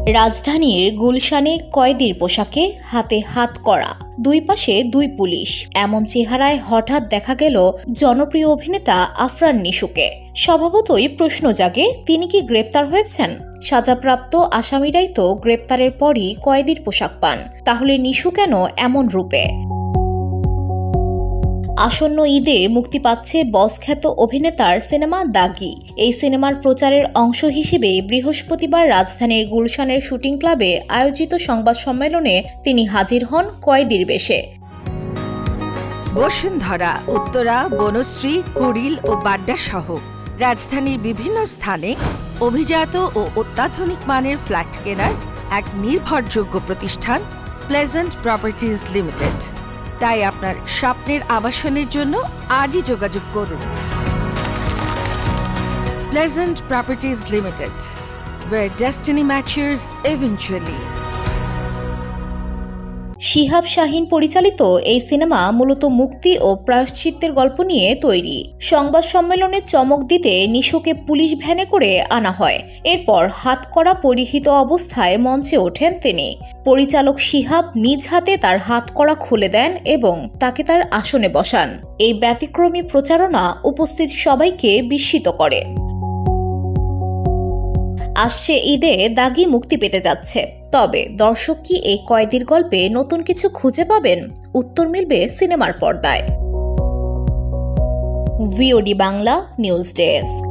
রাজধানীর গুলশানে কয়েদির পোশাকে হাতে হাত করা, দুই পাশে দুই পুলিশ, এমন চেহারায় হঠাৎ দেখা গেল জনপ্রিয় অভিনেতা আফরান নিশুকে। স্বভাবতই প্রশ্ন জাগে, তিনি কি গ্রেপ্তার হয়েছেন? সাজাপ্রাপ্ত আসামিরাই তো গ্রেপ্তারের পরই কয়েদির পোশাক পান, তাহলে নিশু কেন এমন রূপে? আসন্ন ঈদে মুক্তি পাচ্ছে বসখ্যাত অভিনেতার সিনেমা দাগি। এই সিনেমার প্রচারের অংশ হিসেবে বৃহস্পতিবার রাজধানীর গুলশানের শুটিং ক্লাবে আয়োজিত সংবাদ সম্মেলনে তিনি হাজির হন কয়েদির বেশে। বসুন্ধরা, উত্তরা, বনশ্রী, কুড়িল ও বাড্ডা সহ রাজধানীর বিভিন্ন স্থানে অভিজাত ও অত্যাধুনিক মানের ফ্ল্যাট কেনার এক নির্ভরযোগ্য প্রতিষ্ঠান প্লেজেন্ট প্রপার্টিজ লিমিটেড। তাই আপনার স্বপ্নের আবাসনের জন্য আজই যোগাযোগ করুন। Pleasant properties limited, where destiny matches eventually। Shihab Shaheen পরিচালিত এই সিনেমা মূলত মুক্তি ও প্রায়শ্চিত্তের গল্প নিয়ে তৈরি। সংবাদ সম্মেলনে চমক দিতে নিশুকে পুলিশ ভ্যানে করে আনা হয়। এরপর হাতকড়া পরিহিত অবস্থায় মঞ্চে ওঠেন তিনি। পরিচালক শিহাব নিজ হাতে তার হাতকড়া খুলে দেন এবং তাকে তার আসনে বসান। এই ব্যতিক্রমী প্রচারণা উপস্থিত সবাইকে বিস্মিত করে। আসছে ঈদে দাগি মুক্তি পেতে যাচ্ছে, তবে দর্শক কি এই কয়েদির গল্পে নতুন কিছু খুঁজে পাবেন? উত্তর মিলবে সিনেমার পর্দায়। VOD Bangla news desk.